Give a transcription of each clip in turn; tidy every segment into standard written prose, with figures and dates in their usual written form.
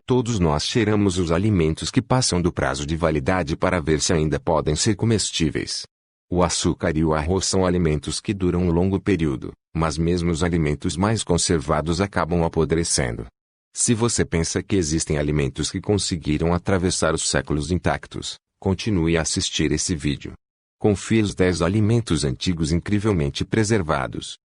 Todos nós cheiramos os alimentos que passam do prazo de validade para ver se ainda podem ser comestíveis. O açúcar e o arroz são alimentos que duram um longo período, mas mesmo os alimentos mais conservados acabam apodrecendo. Se você pensa que existem alimentos que conseguiram atravessar os séculos intactos, continue a assistir esse vídeo. Confira os 10 alimentos antigos incrivelmente preservados.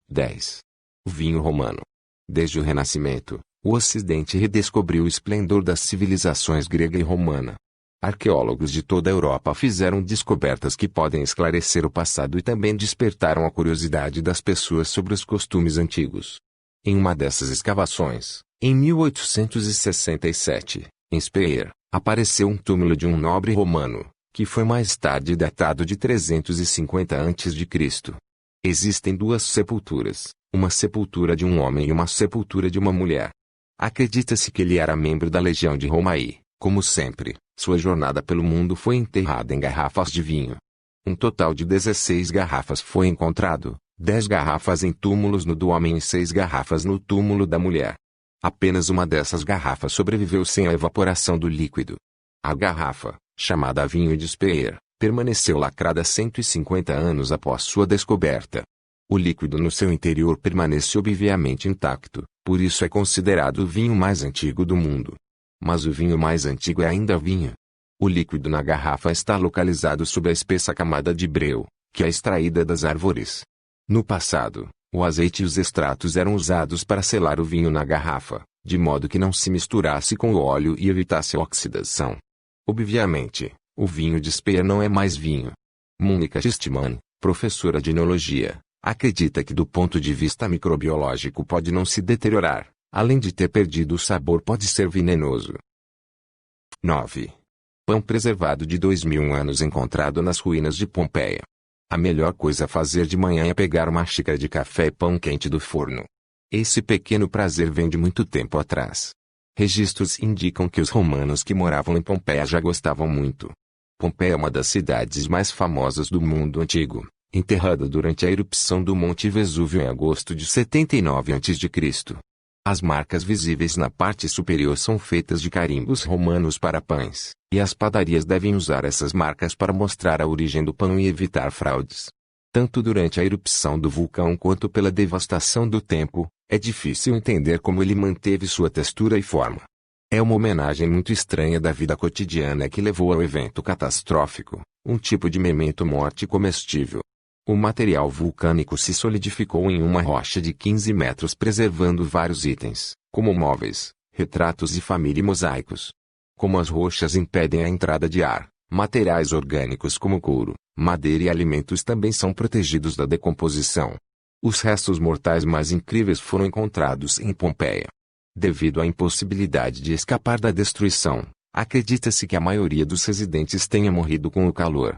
10. O vinho romano. Desde o Renascimento, o Ocidente redescobriu o esplendor das civilizações grega e romana. Arqueólogos de toda a Europa fizeram descobertas que podem esclarecer o passado e também despertaram a curiosidade das pessoas sobre os costumes antigos. Em uma dessas escavações, em 1867, em Speyer, apareceu um túmulo de um nobre romano, que foi mais tarde datado de 350 a.C. Existem duas sepulturas, uma sepultura de um homem e uma sepultura de uma mulher. Acredita-se que ele era membro da Legião de Roma e, como sempre, sua jornada pelo mundo foi enterrada em garrafas de vinho. Um total de 16 garrafas foi encontrado, 10 garrafas em túmulos no do homem e 6 garrafas no túmulo da mulher. Apenas uma dessas garrafas sobreviveu sem a evaporação do líquido. A garrafa, chamada vinho de Speyer, permaneceu lacrada 150 anos após sua descoberta. O líquido no seu interior permanece obviamente intacto, por isso é considerado o vinho mais antigo do mundo. Mas o vinho mais antigo é ainda vinho. O líquido na garrafa está localizado sob a espessa camada de breu, que é extraída das árvores. No passado, o azeite e os extratos eram usados para selar o vinho na garrafa, de modo que não se misturasse com o óleo e evitasse a oxidação. Obviamente, o vinho de Speyer não é mais vinho. Mônica Schistmann, professora de enologia, acredita que do ponto de vista microbiológico pode não se deteriorar, além de ter perdido o sabor pode ser venenoso. 9. Pão preservado de 2000 anos encontrado nas ruínas de Pompeia. A melhor coisa a fazer de manhã é pegar uma xícara de café e pão quente do forno. Esse pequeno prazer vem de muito tempo atrás. Registros indicam que os romanos que moravam em Pompeia já gostavam muito. Pompeia é uma das cidades mais famosas do mundo antigo, enterrada durante a erupção do Monte Vesúvio em agosto de 79 a.C. As marcas visíveis na parte superior são feitas de carimbos romanos para pães, e as padarias devem usar essas marcas para mostrar a origem do pão e evitar fraudes. Tanto durante a erupção do vulcão quanto pela devastação do tempo, é difícil entender como ele manteve sua textura e forma. É uma homenagem muito estranha da vida cotidiana que levou ao evento catastrófico, um tipo de memento morte comestível. O material vulcânico se solidificou em uma rocha de 15 metros preservando vários itens, como móveis, retratos e família e mosaicos. Como as rochas impedem a entrada de ar, materiais orgânicos como couro, madeira e alimentos também são protegidos da decomposição. Os restos mortais mais incríveis foram encontrados em Pompeia. Devido à impossibilidade de escapar da destruição, acredita-se que a maioria dos residentes tenha morrido com o calor.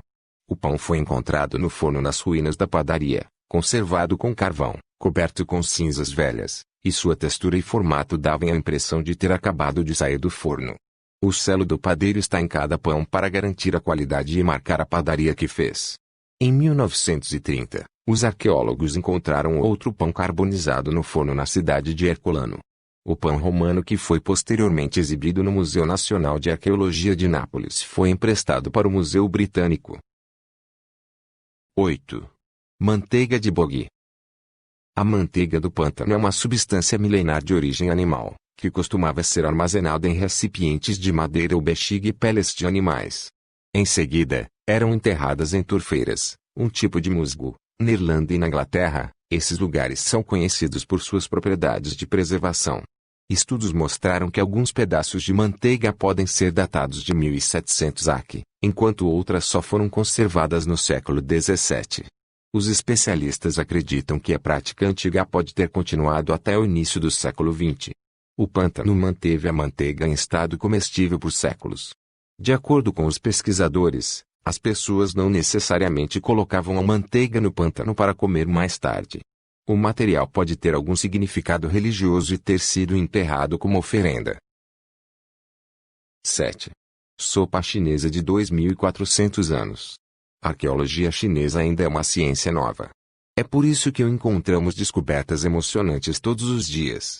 O pão foi encontrado no forno nas ruínas da padaria, conservado com carvão, coberto com cinzas velhas, e sua textura e formato davam a impressão de ter acabado de sair do forno. O selo do padeiro está em cada pão para garantir a qualidade e marcar a padaria que fez. Em 1930, os arqueólogos encontraram outro pão carbonizado no forno na cidade de Herculano. O pão romano que foi posteriormente exibido no Museu Nacional de Arqueologia de Nápoles foi emprestado para o Museu Britânico. 8. Manteiga de bogey. A manteiga do pântano é uma substância milenar de origem animal, que costumava ser armazenada em recipientes de madeira ou bexiga e peles de animais. Em seguida, eram enterradas em turfeiras, um tipo de musgo. Na Irlanda e na Inglaterra, esses lugares são conhecidos por suas propriedades de preservação. Estudos mostraram que alguns pedaços de manteiga podem ser datados de 1700 AC, enquanto outras só foram conservadas no século XVII. Os especialistas acreditam que a prática antiga pode ter continuado até o início do século XX. O pântano manteve a manteiga em estado comestível por séculos. De acordo com os pesquisadores, as pessoas não necessariamente colocavam a manteiga no pântano para comer mais tarde. O material pode ter algum significado religioso e ter sido enterrado como oferenda. 7. Sopa chinesa de 2.400 anos. A arqueologia chinesa ainda é uma ciência nova. É por isso que encontramos descobertas emocionantes todos os dias.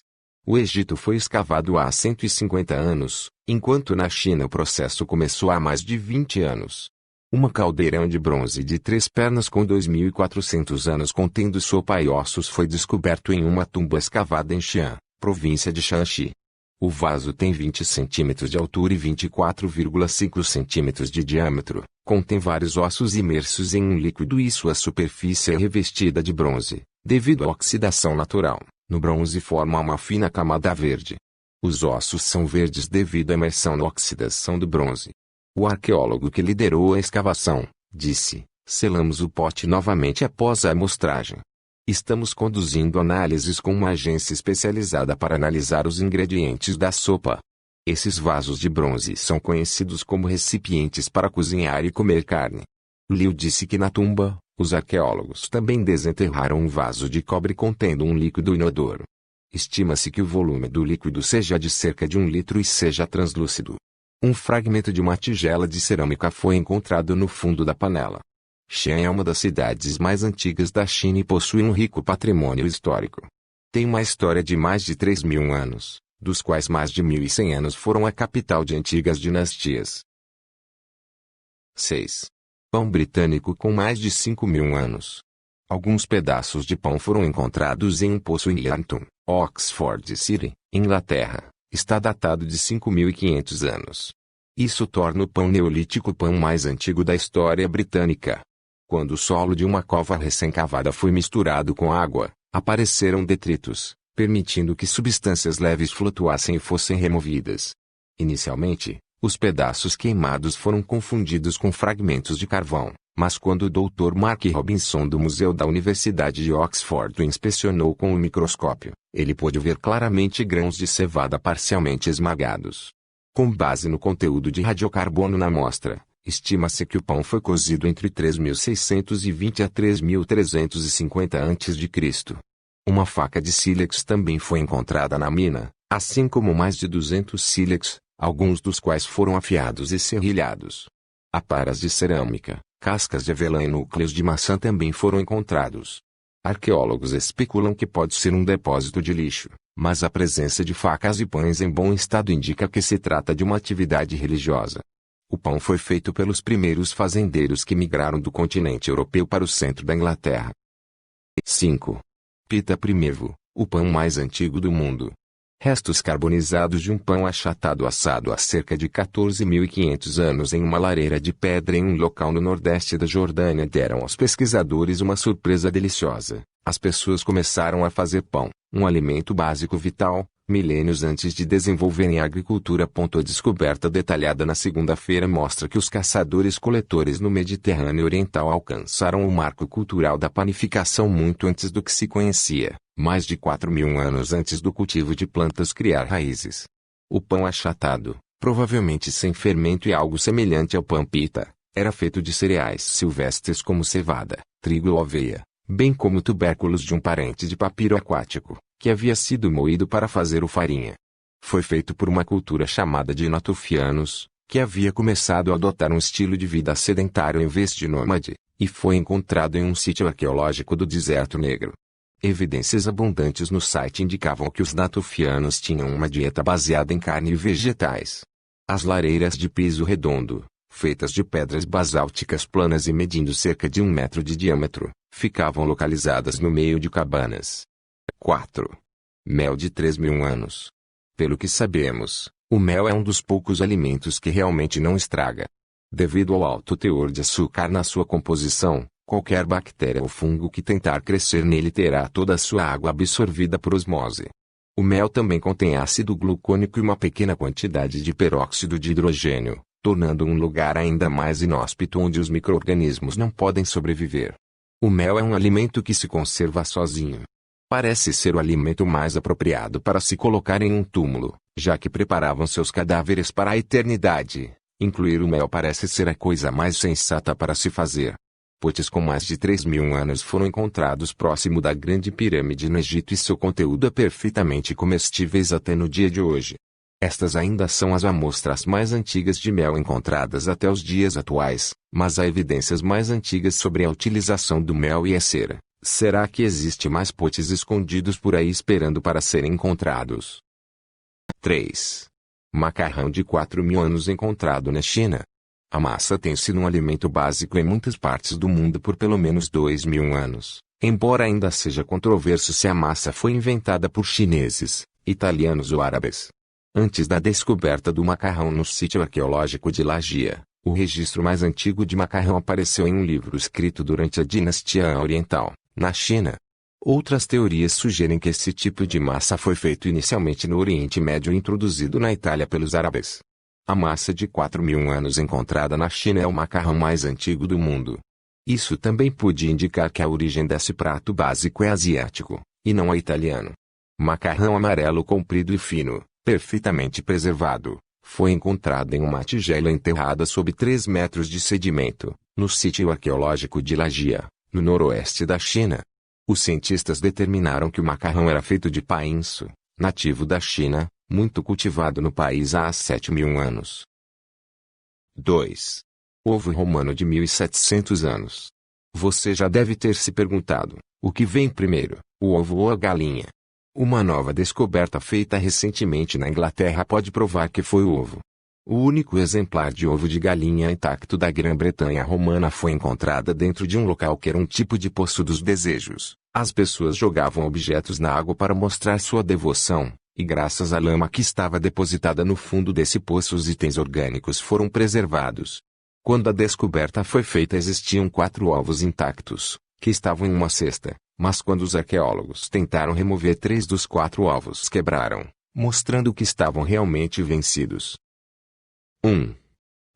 O Egito foi escavado há 150 anos, enquanto na China o processo começou há mais de 20 anos. Uma caldeirão de bronze de 3 pernas com 2.400 anos contendo sopa e ossos foi descoberto em uma tumba escavada em Xi'an, província de Shanxi. O vaso tem 20 centímetros de altura e 24,5 centímetros de diâmetro, contém vários ossos imersos em um líquido e sua superfície é revestida de bronze, devido à oxidação natural. No bronze forma uma fina camada verde. Os ossos são verdes devido à imersão na oxidação do bronze. O arqueólogo que liderou a escavação, disse, selamos o pote novamente após a amostragem. Estamos conduzindo análises com uma agência especializada para analisar os ingredientes da sopa. Esses vasos de bronze são conhecidos como recipientes para cozinhar e comer carne. Liu disse que na tumba, os arqueólogos também desenterraram um vaso de cobre contendo um líquido inodoro. Estima-se que o volume do líquido seja de cerca de 1 litro e seja translúcido. Um fragmento de uma tigela de cerâmica foi encontrado no fundo da panela. Xi'an é uma das cidades mais antigas da China e possui um rico patrimônio histórico. Tem uma história de mais de 3.000 anos, dos quais mais de 1.100 anos foram a capital de antigas dinastias. 6. Pão britânico com mais de 5.000 anos. Alguns pedaços de pão foram encontrados em um poço em Yarnton, Oxford City, Inglaterra. Está datado de 5.500 anos. Isso torna o pão neolítico o pão mais antigo da história britânica. Quando o solo de uma cova recém-cavada foi misturado com água, apareceram detritos, permitindo que substâncias leves flutuassem e fossem removidas. Inicialmente, os pedaços queimados foram confundidos com fragmentos de carvão, mas quando o Dr. Mark Robinson do Museu da Universidade de Oxford o inspecionou com o microscópio, ele pôde ver claramente grãos de cevada parcialmente esmagados. Com base no conteúdo de radiocarbono na amostra, estima-se que o pão foi cozido entre 3.620 a 3.350 a.C. Uma faca de sílex também foi encontrada na mina, assim como mais de 200 sílex, alguns dos quais foram afiados e serrilhados. Aparas de cerâmica, cascas de avelã e núcleos de maçã também foram encontrados. Arqueólogos especulam que pode ser um depósito de lixo, mas a presença de facas e pães em bom estado indica que se trata de uma atividade religiosa. O pão foi feito pelos primeiros fazendeiros que migraram do continente europeu para o centro da Inglaterra. 5. Pita primevo, o pão mais antigo do mundo. Restos carbonizados de um pão achatado assado há cerca de 14.500 anos em uma lareira de pedra em um local no nordeste da Jordânia deram aos pesquisadores uma surpresa deliciosa. As pessoas começaram a fazer pão, um alimento básico vital, milênios antes de desenvolverem a agricultura. A descoberta detalhada na segunda-feira mostra que os caçadores-coletores no Mediterrâneo Oriental alcançaram o marco cultural da panificação muito antes do que se conhecia. Mais de 4.000 anos antes do cultivo de plantas criar raízes. O pão achatado, provavelmente sem fermento e algo semelhante ao pão pita, era feito de cereais silvestres como cevada, trigo ou aveia, bem como tubérculos de um parente de papiro aquático, que havia sido moído para fazer o farinha. Foi feito por uma cultura chamada de natufianos, que havia começado a adotar um estilo de vida sedentário em vez de nômade, e foi encontrado em um sítio arqueológico do Deserto Negro. Evidências abundantes no site indicavam que os natufianos tinham uma dieta baseada em carne e vegetais. As lareiras de piso redondo, feitas de pedras basálticas planas e medindo cerca de 1 metro de diâmetro, ficavam localizadas no meio de cabanas. 4. Mel de 3.000 anos. Pelo que sabemos, o mel é um dos poucos alimentos que realmente não estraga. Devido ao alto teor de açúcar na sua composição, qualquer bactéria ou fungo que tentar crescer nele terá toda a sua água absorvida por osmose. O mel também contém ácido glucônico e uma pequena quantidade de peróxido de hidrogênio, tornando um lugar ainda mais inóspito onde os micro-organismos não podem sobreviver. O mel é um alimento que se conserva sozinho. Parece ser o alimento mais apropriado para se colocar em um túmulo, já que preparavam seus cadáveres para a eternidade. Incluir o mel parece ser a coisa mais sensata para se fazer. Potes com mais de 3.000 anos foram encontrados próximo da Grande Pirâmide no Egito e seu conteúdo é perfeitamente comestíveis até no dia de hoje. Estas ainda são as amostras mais antigas de mel encontradas até os dias atuais, mas há evidências mais antigas sobre a utilização do mel e a cera, Será que existe mais potes escondidos por aí esperando para serem encontrados? 3. Macarrão de 4.000 anos encontrado na China. A massa tem sido um alimento básico em muitas partes do mundo por pelo menos 2.000 anos, embora ainda seja controverso se a massa foi inventada por chineses, italianos ou árabes. Antes da descoberta do macarrão no sítio arqueológico de Lagia, o registro mais antigo de macarrão apareceu em um livro escrito durante a dinastia Oriental, na China. Outras teorias sugerem que esse tipo de massa foi feito inicialmente no Oriente Médio e introduzido na Itália pelos árabes. A massa de 4.000 anos encontrada na China é o macarrão mais antigo do mundo. Isso também pode indicar que a origem desse prato básico é asiático, e não é italiano. Macarrão amarelo comprido e fino, perfeitamente preservado, foi encontrado em uma tigela enterrada sob 3 metros de sedimento, no sítio arqueológico de Lagia, no noroeste da China. Os cientistas determinaram que o macarrão era feito de painço, nativo da China, muito cultivado no país há 7.000 anos. 2. Ovo romano de 1.700 anos. Você já deve ter se perguntado, o que vem primeiro, o ovo ou a galinha? Uma nova descoberta feita recentemente na Inglaterra pode provar que foi o ovo. O único exemplar de ovo de galinha intacto da Grã-Bretanha romana foi encontrada dentro de um local que era um tipo de poço dos desejos. As pessoas jogavam objetos na água para mostrar sua devoção, e graças à lama que estava depositada no fundo desse poço os itens orgânicos foram preservados. Quando a descoberta foi feita existiam 4 ovos intactos, que estavam em uma cesta, mas quando os arqueólogos tentaram remover 3 dos 4 ovos quebraram, mostrando que estavam realmente vencidos. 1.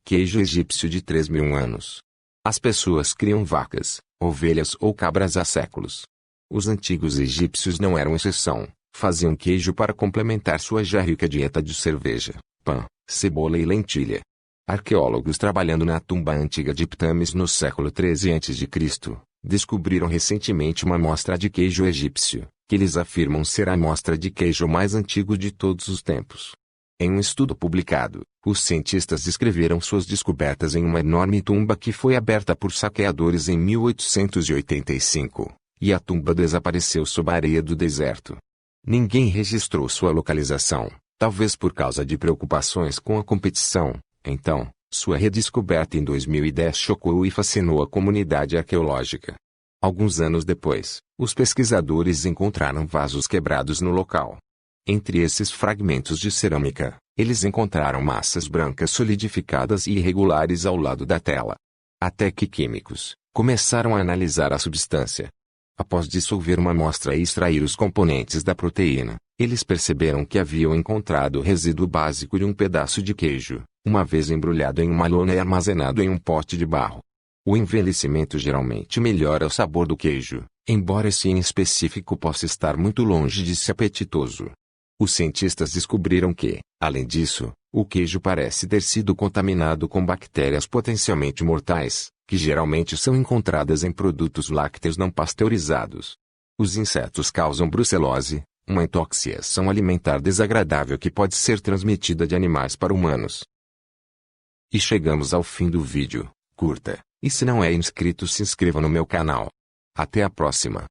Queijo egípcio de 3.000 anos. As pessoas criam vacas, ovelhas ou cabras há séculos. Os antigos egípcios não eram exceção, faziam queijo para complementar sua já rica dieta de cerveja, pão, cebola e lentilha. Arqueólogos trabalhando na tumba antiga de Ptames no século 13 a.C., descobriram recentemente uma amostra de queijo egípcio, que eles afirmam ser a amostra de queijo mais antigo de todos os tempos. Em um estudo publicado, os cientistas descreveram suas descobertas em uma enorme tumba que foi aberta por saqueadores em 1885, e a tumba desapareceu sob a areia do deserto. Ninguém registrou sua localização, talvez por causa de preocupações com a competição. Então, sua redescoberta em 2010 chocou e fascinou a comunidade arqueológica. Alguns anos depois, os pesquisadores encontraram vasos quebrados no local. Entre esses fragmentos de cerâmica, eles encontraram massas brancas solidificadas e irregulares ao lado da tela. Até que químicos começaram a analisar a substância. Após dissolver uma amostra e extrair os componentes da proteína, eles perceberam que haviam encontrado o resíduo básico de um pedaço de queijo, uma vez embrulhado em uma lona e armazenado em um pote de barro. O envelhecimento geralmente melhora o sabor do queijo, embora esse em específico possa estar muito longe de ser apetitoso. Os cientistas descobriram que, além disso, o queijo parece ter sido contaminado com bactérias potencialmente mortais, que geralmente são encontradas em produtos lácteos não pasteurizados. Os insetos causam brucelose, uma intoxicação alimentar desagradável que pode ser transmitida de animais para humanos. E chegamos ao fim do vídeo. Curta, e se não é inscrito se inscreva no meu canal. Até a próxima.